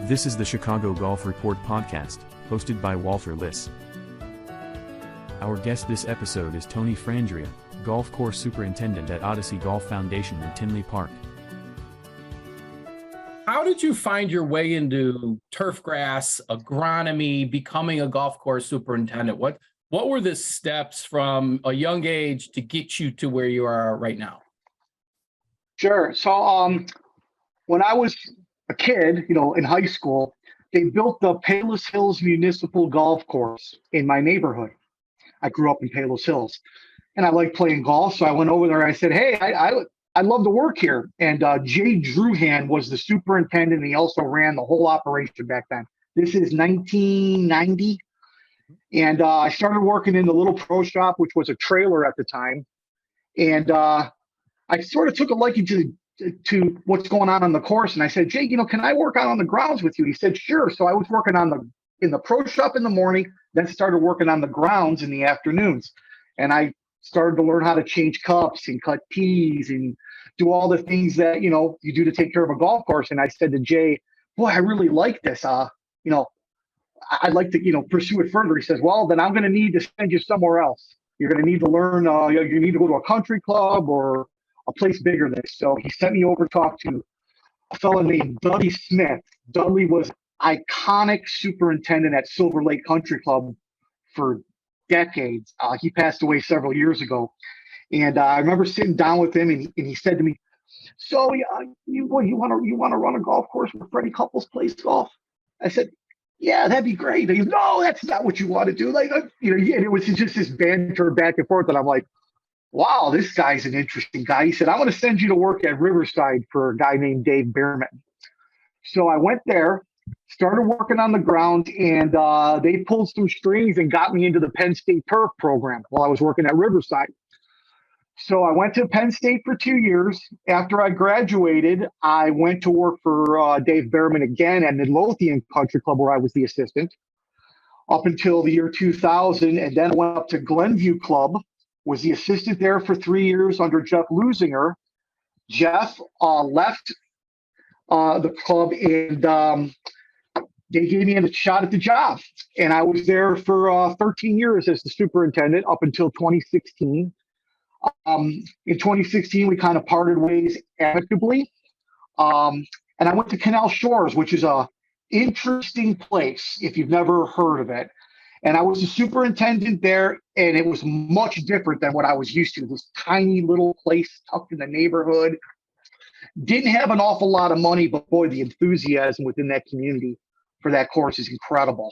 This is the Chicago Golf Report podcast, hosted by Walter Liss. Our guest this episode is Tony Frandria, Golf Course Superintendent at Odyssey Golf Foundation in Tinley Park. How did you find your way into turf grass, agronomy, becoming a golf course superintendent? What were the steps from a young age to get you to where you are right now? Sure. So when I was a kid, in high school, they built the Palos Hills Municipal Golf Course in my neighborhood. I grew up in Palos Hills, and I liked playing golf. So I went over there and I said, hey, I'd love to work here. And Jay Druhan was the superintendent, and he also ran the whole operation back then. This is 1990. And I started working in the little pro shop, which was a trailer at the time. And I sort of took a liking to what's going on the course. And I said, Jay, can I work out on the grounds with you? He said, sure. So I was working in the pro shop in the morning, then started working on the grounds in the afternoons. And I started to learn how to change cups and cut tees and do all the things that, you do to take care of a golf course. And I said to Jay, boy, I really like this. I'd like to, pursue it further. He says, well, then I'm going to need to send you somewhere else. You're going to need to learn, you need to go to a country club or a place bigger than this. So he sent me over to talk to a fellow named Dudley Smith. Dudley was iconic superintendent at Silver Lake Country Club for decades. He passed away several years ago. And I remember sitting down with him, and he said to me, so you want to run a golf course where Freddie Couples plays golf? I said, yeah, that'd be great. He goes, no, that's not what you want to do. And it was just this banter back and forth. And I'm like, wow, this guy's an interesting guy. He said, I want to send you to work at Riverside for a guy named Dave Behrman. So I went there, started working on the ground, and they pulled some strings and got me into the Penn State turf program while I was working at Riverside. So I went to Penn State for 2 years. After I graduated, I went to work for Dave Behrman again at Midlothian Country Club, where I was the assistant, up until the year 2000. And then I went up to Glenview Club, was the assistant there for 3 years under Jeff Lusinger. Jeff left the club, and they gave me a shot at the job. And I was there for 13 years as the superintendent up until 2016. In 2016, we kind of parted ways amicably. And I went to Canal Shores, which is a interesting place if you've never heard of it. And I was a superintendent there, and it was much different than what I was used to. This tiny little place tucked in the neighborhood. Didn't have an awful lot of money, but boy, the enthusiasm within that community for that course is incredible.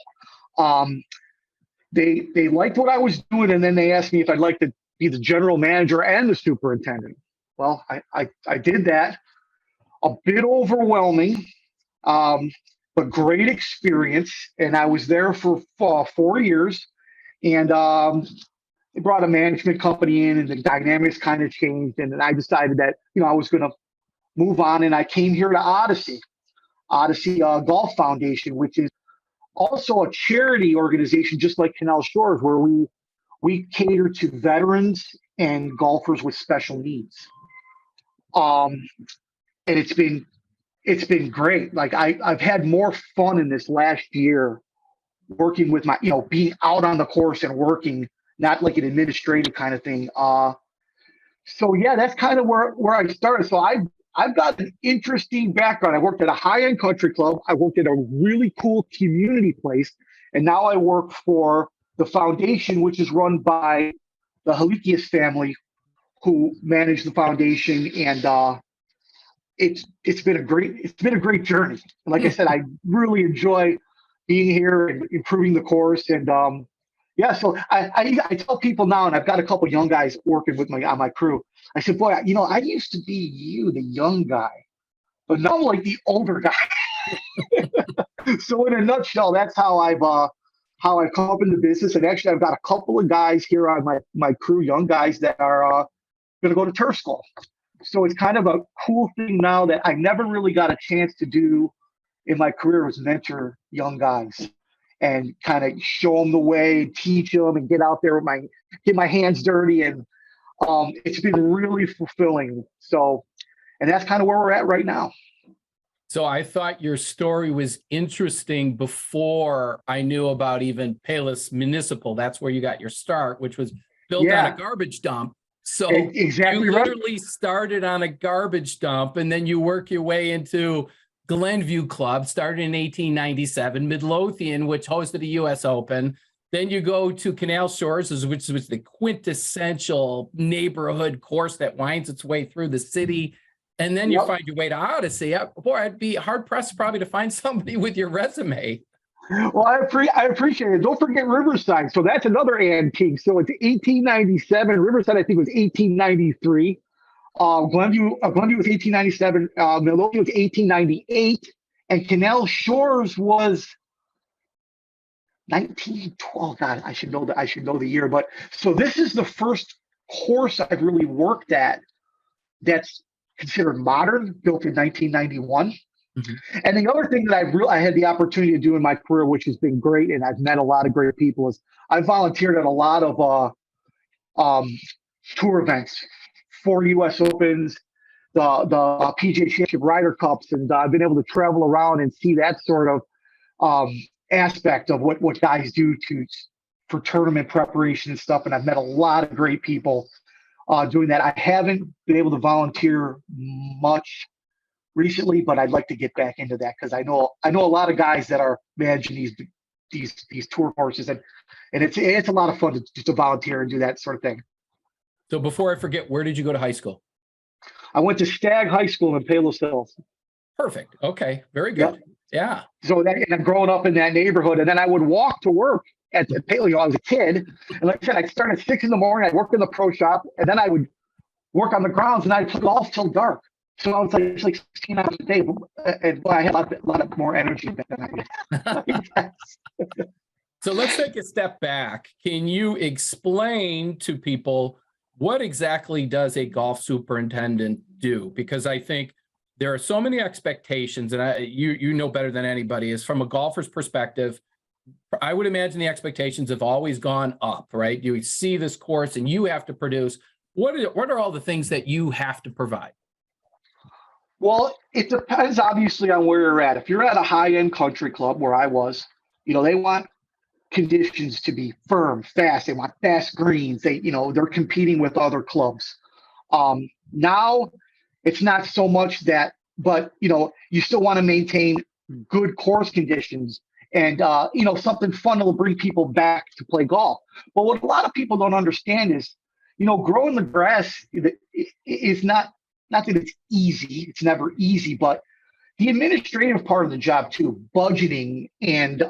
They liked what I was doing, and then they asked me if I'd like to be the general manager and the superintendent. Well, I did that. A bit overwhelming, but great experience. And I was there for 4 years. And they brought a management company in, and the dynamics kind of changed. And then I decided that, I was going to move on. And I came here to Odyssey Golf Foundation, which is also a charity organization, just like Canal Shores, where we cater to veterans and golfers with special needs. And it's been great. Like I've had more fun in this last year working with my, being out on the course and working, not like an administrative kind of thing. So yeah, that's kind of where I started. So I've got an interesting background. I worked at a high-end country club. I worked at a really cool community place. And now I work for the foundation, which is run by the Halikias family, who manage the foundation, and it's been a great journey. And like I said, I really enjoy being here and improving the course. And so I tell people now, and I've got a couple young guys working with on my crew. I said, boy, I used to be the young guy, but now I'm like the older guy. So in a nutshell, that's how I've come up in the business. And actually, I've got a couple of guys here on my crew, young guys that are going to go to turf school. So it's kind of a cool thing now that I never really got a chance to do in my career, was mentor young guys and kind of show them the way, teach them, and get out there with get my hands dirty. And it's been really fulfilling. So, and that's kind of where we're at right now. So I thought your story was interesting before I knew about even Payless Municipal. That's where you got your start, which was built on a Yeah, garbage dump. So exactly you right. literally started on a garbage dump and then you work your way into Glenview Club, started in 1897, Midlothian, which hosted a US Open. Then you go to Canal Shores, which was the quintessential neighborhood course that winds its way through the city. And then you Yep. find your way to Odyssey. Boy, I'd be hard pressed probably to find somebody with your resume. Well, I appreciate it. Don't forget Riverside. So that's another antique. So it's 1897. Riverside, I think, was 1893. Glenview was 1897. Milwaukee was 1898, and Canal Shores was 1912. God, I should know that. I should know the year. But so this is the first course I've really worked at that's considered modern, built in 1991. Mhm. And the other thing that I had the opportunity to do in my career, which has been great, and I've met a lot of great people, is I volunteered at a lot of tour events, 4 U.S. Opens, the PGA Championship Ryder Cups, and I've been able to travel around and see that sort of aspect of what guys do for tournament preparation and stuff. And I've met a lot of great people doing that. I haven't been able to volunteer much recently, but I'd like to get back into that because I know a lot of guys that are managing these tour courses, and it's a lot of fun to volunteer and do that sort of thing. So before I forget, where did you go to high school? I went to Stagg High School in Palos Hills. Perfect. Okay. Very good. Yep. Yeah. So and I'm growing up in that neighborhood, and then I would walk to work at the Paleo. I was a kid, and like I said, I'd start at 6 a.m. I'd work in the pro shop, and then I would work on the grounds, and I'd play golf till dark. So I was like 16 hours a day, and I had a lot more energy than I did. So let's take a step back. Can you explain to people what exactly does a golf superintendent do? Because I think there are so many expectations, and you know better than anybody, is from a golfer's perspective, I would imagine the expectations have always gone up, right? You see this course and you have to produce. What are all the things that you have to provide? Well, it depends obviously on where you're at. If you're at a high-end country club where I was, they want conditions to be firm, fast. They want fast greens. They're competing with other clubs. Now it's not so much that, but you still want to maintain good course conditions and something fun that will bring people back to play golf. But what a lot of people don't understand is, growing the grass is not that it's easy. It's never easy, but the administrative part of the job too, budgeting and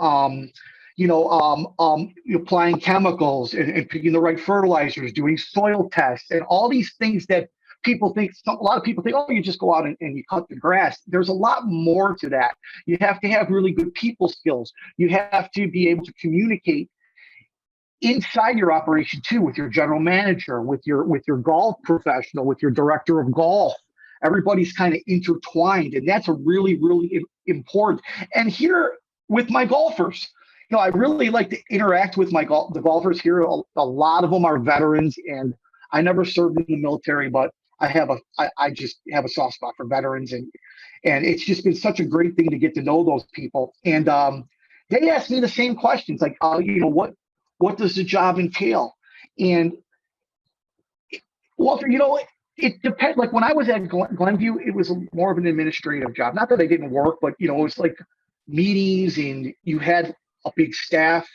applying chemicals and picking the right fertilizers, doing soil tests, and all these things that a lot of people think, oh, you just go out and you cut the grass. There's a lot more to that. You have to have really good people skills. You have to be able to communicate inside your operation too, with your general manager, with your golf professional, with your director of golf. Everybody's kind of intertwined, and that's a really, really important. And here with my golfers, I really like to interact with the golfers here. A lot of them are veterans, and I never served in the military, but I just have a soft spot for veterans, and it's just been such a great thing to get to know those people. And they ask me the same questions, like, what does the job entail? And Walter, it depends. Like when I was at Glenview, it was more of an administrative job. Not that I didn't work, but it was like meetings, and you had a big staff.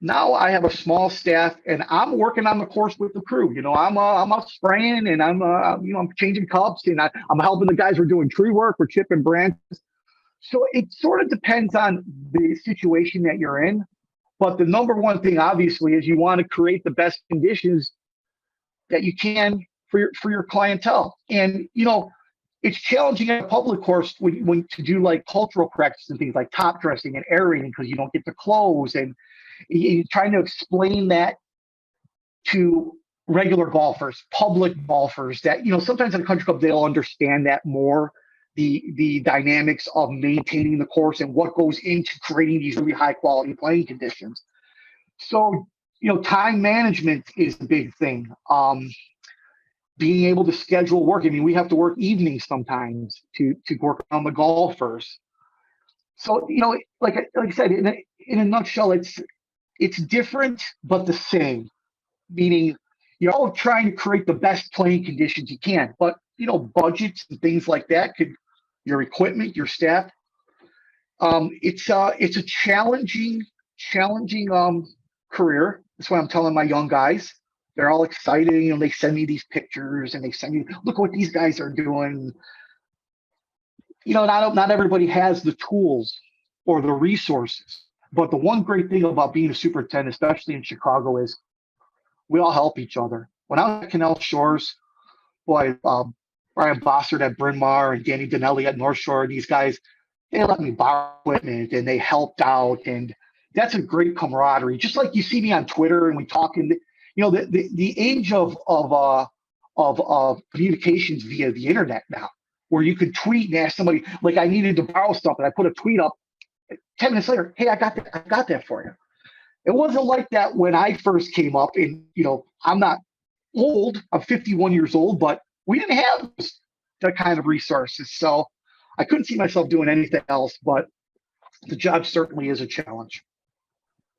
Now I have a small staff, and I'm working on the course with the crew. I'm out spraying, and I'm changing cups, and I'm helping the guys who are doing tree work, we're chipping branches. So it sort of depends on the situation that you're in. But the number one thing, obviously, is you want to create the best conditions that you can for your clientele. And it's challenging at a public course when to do like cultural practice and things like top dressing and aerating, because you don't get the clothes, and you're trying to explain that to regular golfers, public golfers, that sometimes in a country club they'll understand that more. The dynamics of maintaining the course and what goes into creating these really high quality playing conditions. So, time management is the big thing. being able to schedule work. I mean, we have to work evenings sometimes to work on the golfers. So, like I said, in a nutshell, it's different but the same. Meaning, you're all trying to create the best playing conditions you can, but budgets and things like that your equipment, your staff. It's a challenging career. That's why I'm telling my young guys. They're all excited. They send me these pictures and they send me, look what these guys are doing. Not everybody has the tools or the resources. But the one great thing about being a superintendent, especially in Chicago, is we all help each other. When I was at Canal Shores, boy, Brian Bossert at Bryn Mawr and Danny Donnelly at North Shore, these guys, they let me borrow equipment and they helped out. And that's a great camaraderie. Just like you see me on Twitter and we talk in the age of communications via the internet now, where you could tweet and ask somebody, like I needed to borrow something. I put a tweet up 10 minutes later, hey, I got that for you. It wasn't like that when I first came up, and I'm not old, I'm 51 years old, but we didn't have that kind of resources. So I couldn't see myself doing anything else, but the job certainly is a challenge.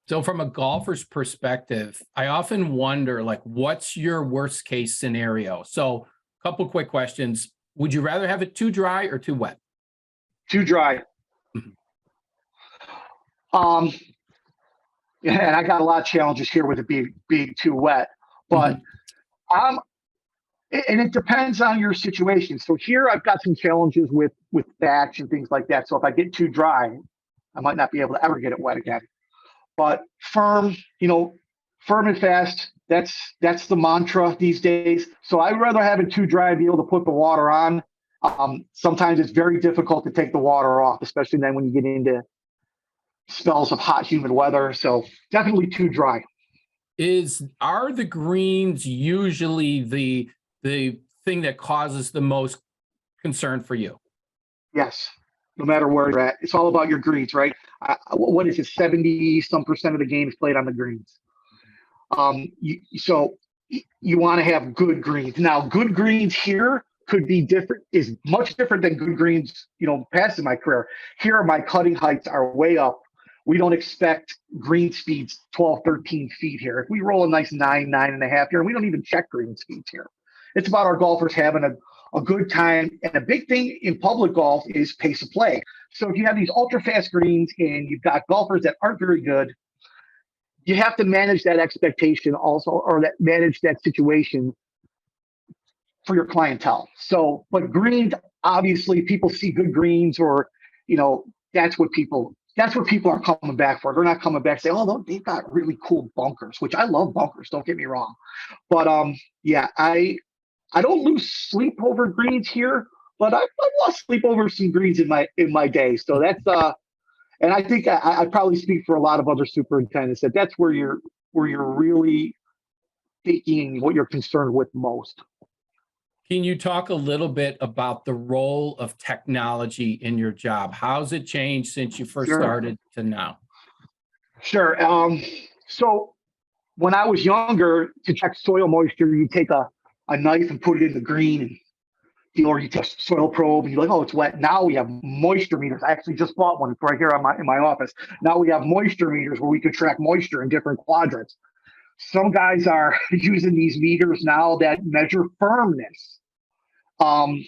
So from a golfer's perspective, I often wonder, like, what's your worst case scenario? So a couple quick questions. Would you rather have it too dry or too wet? Too dry. And I got a lot of challenges here with it being too wet, but and it depends on your situation. So here I've got some challenges with backs and things like that. So if I get too dry, I might not be able to ever get it wet again. But firm and fast, that's the mantra these days. So I'd rather have it too dry and be able to put the water on. Sometimes it's very difficult to take the water off, especially then when you get into spells of hot, humid weather. So definitely too dry. Are the greens usually the thing that causes the most concern for you? Yes. No matter where you're at, it's all about your greens, right? What is it? 70% of the game is played on the greens. So you want to have good greens. Now, good greens here is much different than good greens, past in my career. Here, my cutting heights are way up. We don't expect green speeds 12, 13 feet here. If we roll a nice 9.5 here, we don't even check green speeds here. It's about our golfers having a good time. And a big thing in public golf is pace of play. So if you have these ultra fast greens and you've got golfers that aren't very good, you have to manage that expectation also, or manage that situation for your clientele. So, but greens, obviously people see good greens, or, that's what people are coming back for. They're not coming back saying, oh, they've got really cool bunkers, which I love bunkers, don't get me wrong. But yeah, I don't lose sleep over greens here, but I've lost sleep over some greens in my day. So that's and I think I probably speak for a lot of other superintendents that's where you're really thinking what you're concerned with most. Can you talk a little bit about the role of technology in your job? How's it changed since you first started to now? Sure. So when I was younger, to check soil moisture, you take a knife and put it in the green, or you take a soil probe and you're like, oh, it's wet. Now we have moisture meters. I actually just bought one. It's right here in my office. Now we have moisture meters where we can track moisture in different quadrants. Some guys are using these meters now that measure firmness. And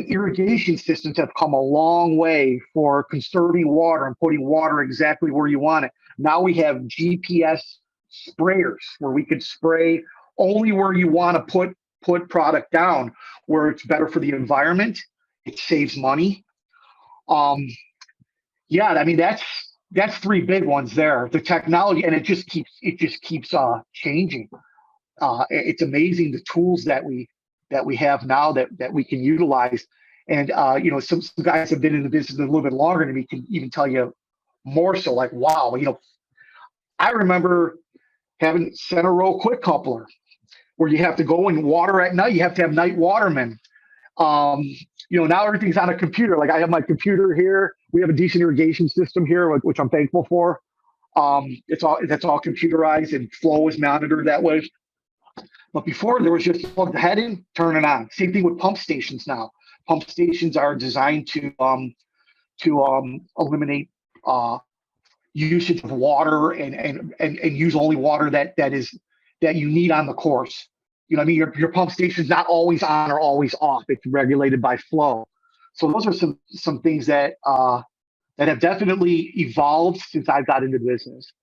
irrigation systems have come a long way for conserving water and putting water exactly where you want it. Now we have GPS sprayers where we can spray only where you want to put product down, where it's better for the environment. It saves money. Yeah, I mean that's three big ones there. The technology, and it just keeps changing. It's amazing the tools that we have now that we can utilize. And some guys have been in the business a little bit longer than me, can even tell you more so, like, wow, I remember having center row quick coupler where you have to go and water at night. You have to have night watermen. Now everything's on a computer. Like I have my computer here. We have a decent irrigation system here, which I'm thankful for. That's all computerized, and flow is monitored that way. But before there was just plug the head in, turn it on. Same thing with pump stations now. Pump stations are designed to eliminate usage of water and use only water that you need on the course. You know what I mean? Your pump station's not always on or always off. It's regulated by flow. So those are some things that have definitely evolved since I've got into business.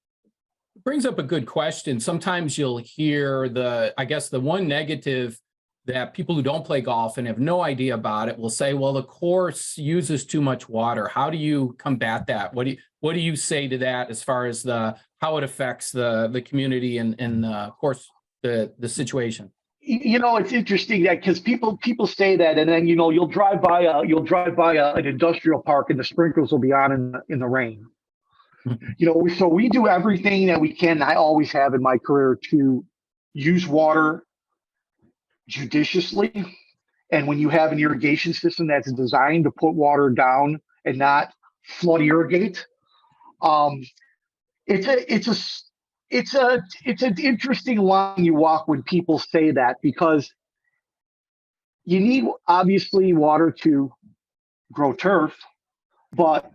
Brings up a good question. Sometimes you'll hear the one negative that people who don't play golf and have no idea about it will say, well, the course uses too much water. How do you combat that? What do you say to that as far as how it affects the community and of course the situation? You know, it's interesting that because people say that, and then you'll drive by an industrial park and the sprinklers will be on in the rain. So we do everything that we can. I always have in my career to use water judiciously. And when you have an irrigation system that's designed to put water down and not flood irrigate, it's an interesting line you walk when people say that, because you need obviously water to grow turf, but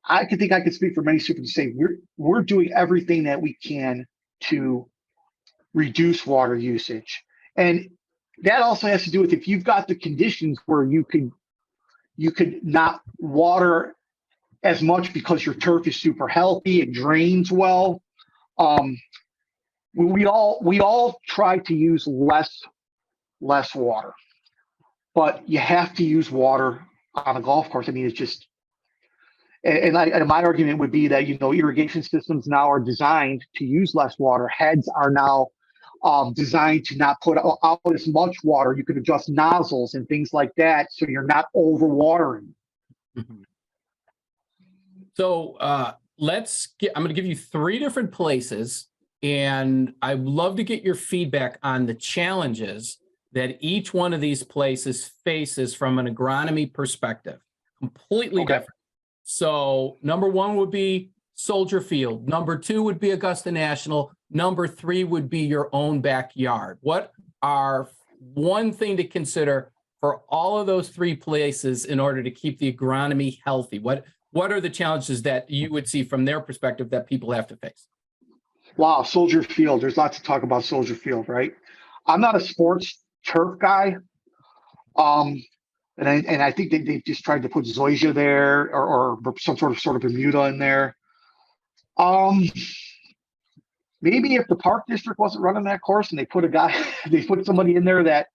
I could speak for many super to say we're doing everything that we can to reduce water usage. And that also has to do with if you've got the conditions where you could not water as much because your turf is super healthy, it drains well. We all try to use less water, but you have to use water on a golf course. I mean, it's just, and my argument would be that irrigation systems now are designed to use less water. Heads are now designed to not put out as much water. You can adjust nozzles and things like that, so you're not overwatering. Mm-hmm. So I'm going to give you 3 different places, and I'd love to get your feedback on the challenges that each one of these places faces from an agronomy perspective. Completely different. So number 1 would be Soldier Field. Number 2 would be Augusta National. Number 3 would be your own backyard. What are one thing to consider for all of those 3 places in order to keep the agronomy healthy? What are the challenges that you would see from their perspective that people have to face? Wow, Soldier Field. There's lots to talk about Soldier Field, right? I'm not a sports turf guy. And I think they just tried to put zoysia there or some sort of Bermuda in there. Maybe if the park district wasn't running that course and they put somebody in there that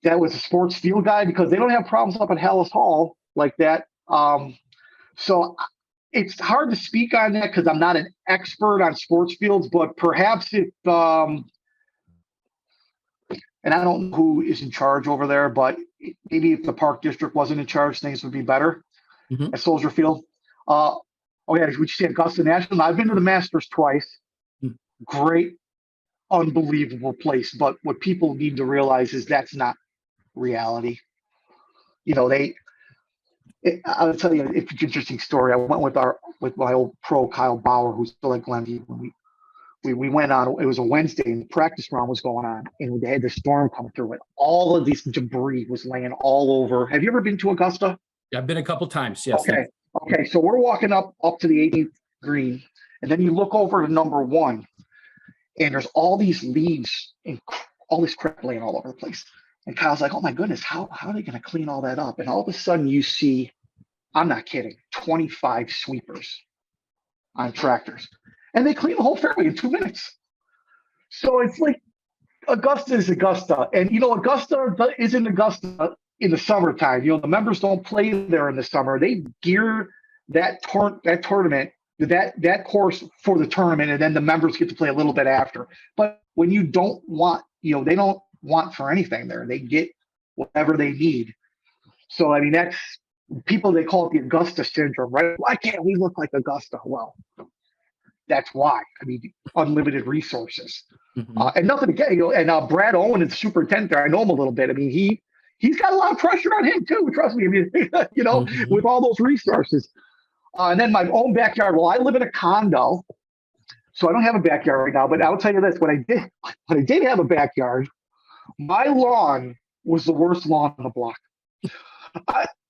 was a sports field guy, because they don't have problems up at Hallis Hall like that. So it's hard to speak on that because I'm not an expert on sports fields, but perhaps if and I don't know who is in charge over there, but maybe if the park district wasn't in charge, things would be better at Soldier Field. Would you say Augusta National? I've been to the Masters twice. Great, unbelievable place. But what people need to realize is that's not reality. I'll tell you, it's an interesting story. I went with my old pro Kyle Bauer, who's still at Glenview. We went on. It was a Wednesday, and the practice round was going on, and they had the storm come through, and all of this debris was laying all over. Have you ever been to Augusta? Yeah, I've been a couple times. Yes. Okay. So we're walking up to the 18th green, and then you look over to number 1, and there's all these leaves and all this crap laying all over the place. And Kyle's like, "Oh my goodness, how are they going to clean all that up?" And all of a sudden, you see, I'm not kidding, 25 sweepers on tractors. And they clean the whole fairway in 2 minutes. So it's like Augusta is Augusta. And, Augusta isn't Augusta in the summertime. The members don't play there in the summer. They gear that tournament, that course for the tournament, and then the members get to play a little bit after. But when you don't want, they don't want for anything there. They get whatever they need. So, I mean, that's people, they call it the Augusta syndrome, right? Why can't we look like Augusta? Well, that's why. I mean, unlimited resources, and nothing again. And Brad Owen is the superintendent there. I know him a little bit. I mean, he's got a lot of pressure on him too. Trust me. I mean, with all those resources. And then my own backyard. Well, I live in a condo, So I don't have a backyard right now, but I'll tell you this: when I did have a backyard, my lawn was the worst lawn on the block.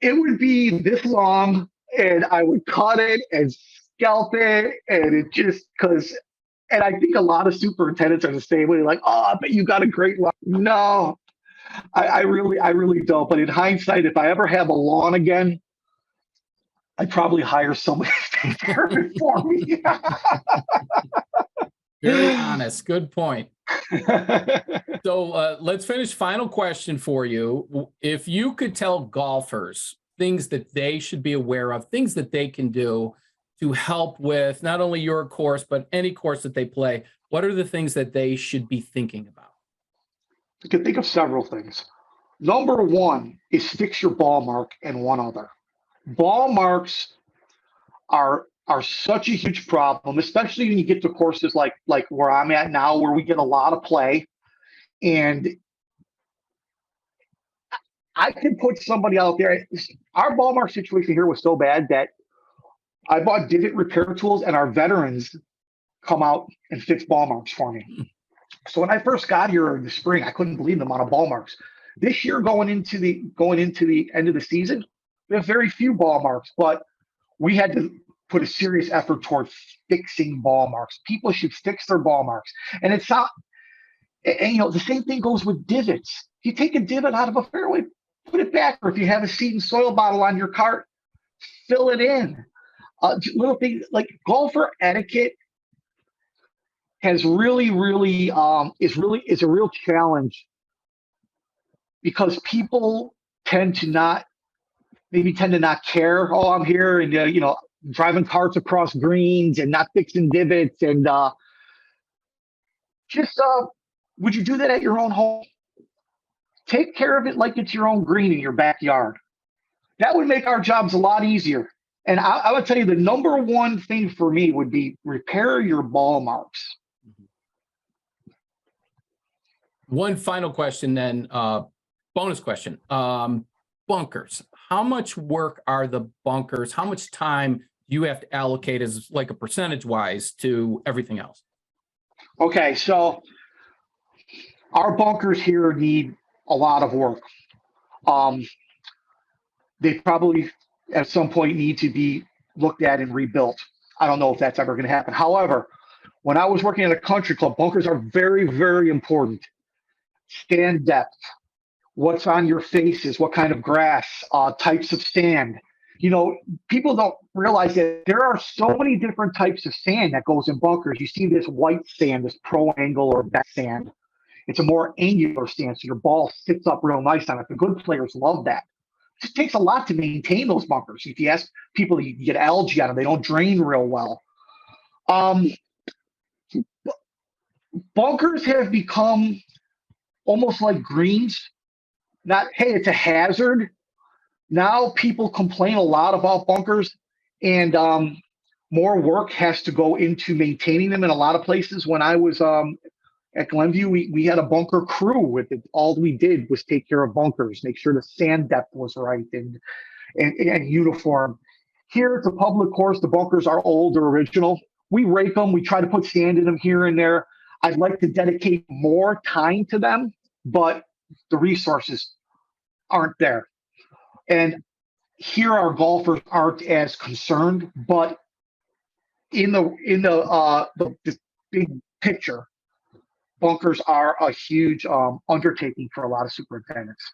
It would be this long, and I would cut it and scalp it, and it just because. And I think a lot of superintendents are the same way. Like, oh, but you got a great lawn. No, I really don't. But in hindsight, if I ever have a lawn again, I'd probably hire somebody to take care of it for me. Very honest. Good point. So let's finish. Final question for you. If you could tell golfers things that they should be aware of, things that they can do to help with not only your course, but any course that they play, what are the things that they should be thinking about? You can think of several things. Number one is fix your ball mark and one other. Ball marks are such a huge problem, especially when you get to courses like where I'm at now, where we get a lot of play. And I can put somebody out there. Our ball mark situation here was so bad that I bought divot repair tools, and our veterans come out and fix ball marks for me. So when I first got here in the spring, I couldn't believe the amount of ball marks. This year, going into the end of the season, we have very few ball marks, but we had to put a serious effort toward fixing ball marks. People should fix their ball marks, and it's not. And the same thing goes with divots. If you take a divot out of a fairway, put it back, or if you have a seed and soil bottle on your cart, fill it in. Little things like golfer etiquette has is a real challenge, because people tend to not care. Oh, I'm here and driving carts across greens and not fixing divots, and would you do that at your own home? Take care of it like it's your own green in your backyard. That would make our jobs a lot easier. And I would tell you the number one thing for me would be repair your ball marks. One final question then, bonus question. Bunkers. How much work are the bunkers? How much time do you have to allocate as like a percentage-wise to everything else? Okay, so our bunkers here need a lot of work. They probably at some point need to be looked at and rebuilt. I don't know if that's ever going to happen. However, when I was working at a country club, bunkers are very, very important. Stand depth, what's on your faces, what kind of grass, types of sand. People don't realize that there are so many different types of sand that goes in bunkers. You see this white sand, this pro angle or back sand. It's a more angular sand, so your ball sits up real nice on it. The good players love that. It just takes a lot to maintain those bunkers. If you ask people, you get algae on them. They don't drain real well. Bunkers have become almost like greens. Not, hey, it's a hazard. Now people complain a lot about bunkers, and more work has to go into maintaining them in a lot of places. When I was at Glenview, we had a bunker crew with it. All we did was take care of bunkers, make sure the sand depth was right and uniform. Here it's a public course. The bunkers are old or original. We rake them. We try to put sand in them here and there. I'd like to dedicate more time to them, but the resources aren't there. And here our golfers aren't as concerned, but in the big picture, bunkers are a huge undertaking for a lot of superintendents.